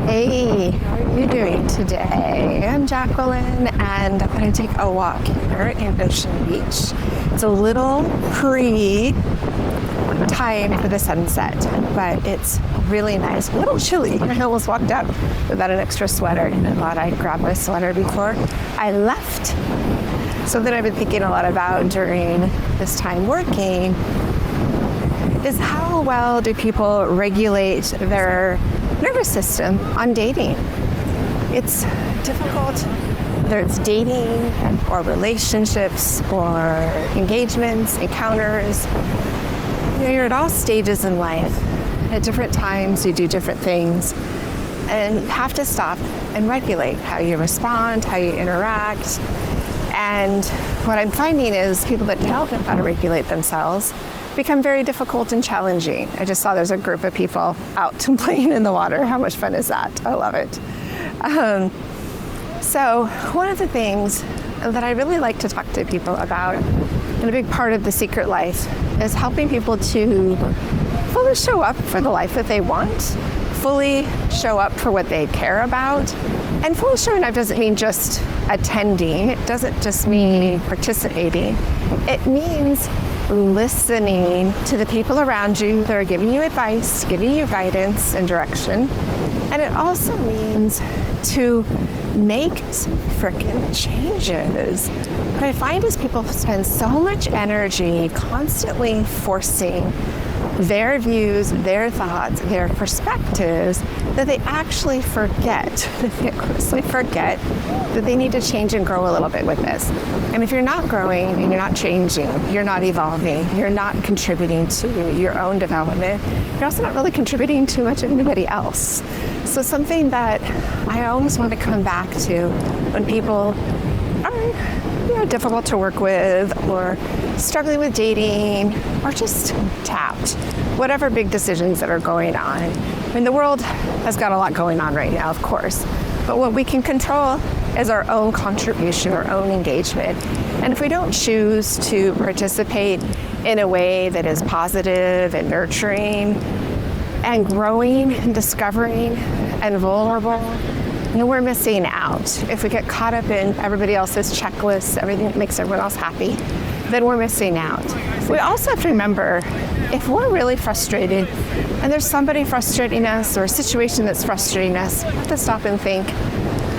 Hey, how are you doing today? I'm Jacqueline, and I'm going to take a walk here in Ocean Beach. It's a little pre-time for the sunset, but it's really nice. A little chilly. I almost walked out without an extra sweater, and I thought I'd grab my sweater before I left. Something I've been thinking a lot about during this time working is how well do people regulate their nervous system on dating. It's difficult, whether it's dating or relationships or engagements, encounters. You're at all stages in life. At different times, you do different things, and you have to stop and regulate how you respond, how you interact. And what I'm finding is people that don't know how to regulate themselves become very difficult and challenging. I just saw there's a group of people out playing in the water. How much fun is that? I love it. So one of the things that I really like to talk to people about, and a big part of The Secret Life, is helping people to fully show up for the life that they want, fully show up for what they care about. And fully showing up doesn't mean just attending. It doesn't just mean participating. It means listening to the people around you that are giving you advice, giving you guidance and direction. And it also means to make some frickin' changes. What I find is people spend so much energy constantly forcing their views, their thoughts, their perspectives, that they actually forget that they need to change and grow a little bit with this. And if you're not growing and you're not changing, you're not evolving, you're not contributing to your own development, you're also not really contributing too much to anybody else. So something that I always want to come back to when people are difficult to work with, or struggling with dating, or just tapped, whatever big decisions that are going on. I mean, the world has got a lot going on right now, of course, but what we can control is our own contribution, our own engagement. And if we don't choose to participate in a way that is positive and nurturing and growing and discovering and vulnerable, we're missing out. If we get caught up in everybody else's checklists, everything that makes everyone else happy, then we're missing out. We also have to remember, if we're really frustrated and there's somebody frustrating us or a situation that's frustrating us, we have to stop and think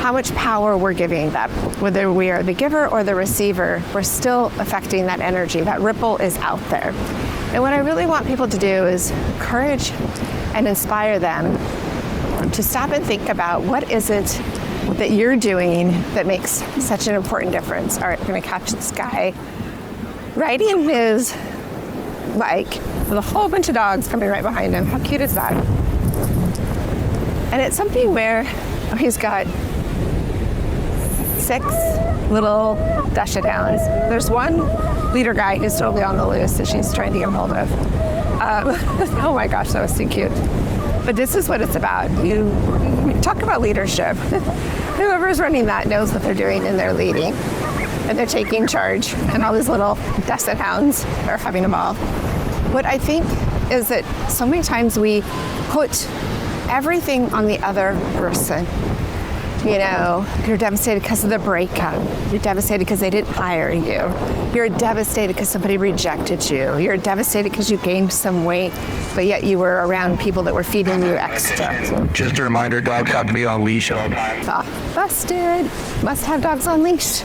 how much power we're giving that. Whether we are the giver or the receiver, we're still affecting that energy. That ripple is out there. And what I really want people to do is encourage and inspire them to stop and think about, what is it that you're doing that makes such an important difference? All right, I'm gonna catch this guy riding his bike with a whole bunch of dogs coming right behind him. How cute is that? And it's something where he's got 6 little Dacia Downs. There's one leader guy who's totally on the loose that she's trying to get hold of. Oh my gosh, that was too cute. But this is what it's about. You talk about leadership. Whoever's running that knows what they're doing, and they're leading. And they're taking charge. And all these little Desert Hounds are having a ball. What I think is that so many times we put everything on the other person. You're devastated because of the breakup. You're devastated because they didn't hire you. You're devastated because somebody rejected you. You're devastated because you gained some weight, but yet you were around people that were feeding you extra. Just a reminder, dogs have to be on leash all the time. Busted. Must have dogs on leash.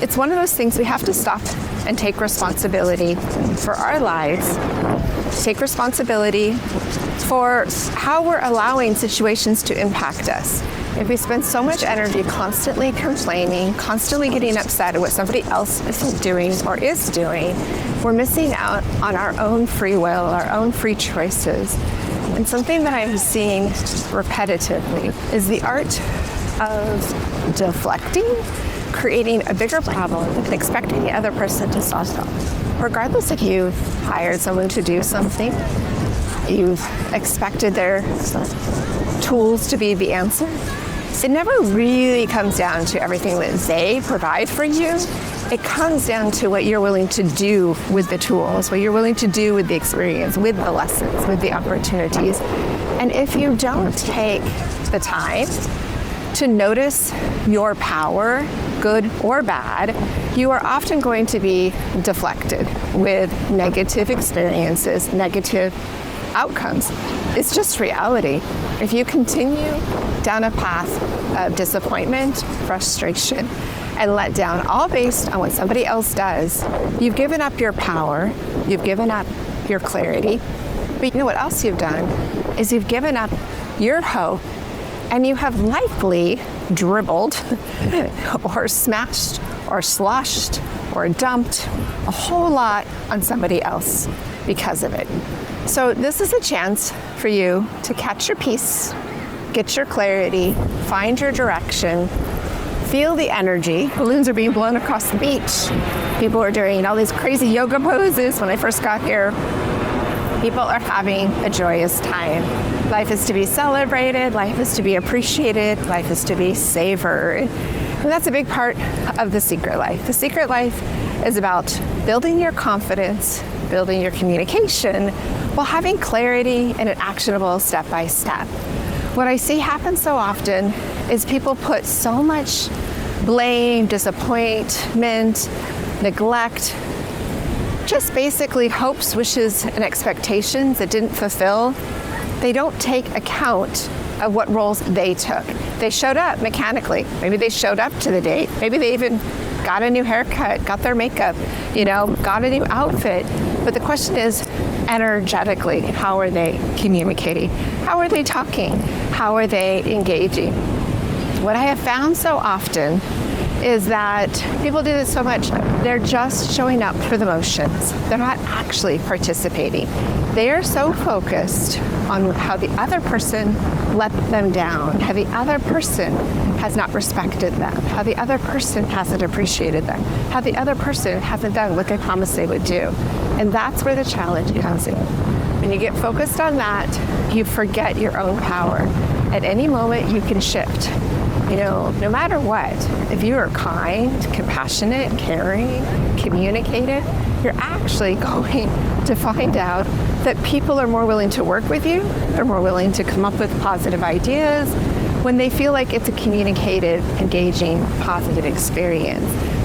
It's one of those things we have to stop and take responsibility for our lives. Take responsibility for how we're allowing situations to impact us. If we spend so much energy constantly complaining, constantly getting upset at what somebody else isn't doing or is doing, we're missing out on our own free will, our own free choices. And something that I'm seeing repetitively is the art of deflecting, creating a bigger problem and expecting the other person to solve it. Regardless if you've hired someone to do something, you've expected their tools to be the answer, it never really comes down to everything that they provide for you. It comes down to what you're willing to do with the tools, what you're willing to do with the experience, with the lessons, with the opportunities. And if you don't take the time to notice your power, good or bad, you are often going to be deflected with negative experiences, negative outcomes. It's just reality. If you continue down a path of disappointment, frustration, and let down, all based on what somebody else does, you've given up your power, you've given up your clarity, but you know what else you've done is you've given up your hope, and you have likely dribbled or smashed or sloshed or dumped a whole lot on somebody else because of it. So this is a chance for you to catch your peace, get your clarity, find your direction, feel the energy. Balloons are being blown across the beach. People are doing all these crazy yoga poses. When I first got here, people are having a joyous time. Life is to be celebrated, life is to be appreciated, life is to be savored. And that's a big part of the secret life. The secret life is about building your confidence, building your communication, while having clarity and an actionable step-by-step. What I see happen so often is people put so much blame, disappointment, neglect, just basically hopes, wishes, and expectations that didn't fulfill. They don't take account of what roles they took. They showed up mechanically. Maybe they showed up to the date. Maybe they even got a new haircut, got their makeup, got a new outfit. But the question is, energetically, how are they communicating? How are they talking? How are they engaging? What I have found so often is that people do this so much, they're just showing up for the motions. They're not actually participating. They are so focused on how the other person let them down, how the other person has not respected them, how the other person hasn't appreciated them, how the other person hasn't done what they promised they would do. And that's where the challenge comes in. When you get focused on that, you forget your own power. At any moment, you can shift. No matter what, if you are kind, compassionate, caring, communicative, you're actually going to find out that people are more willing to work with you, they're more willing to come up with positive ideas when they feel like it's a communicative, engaging, positive experience.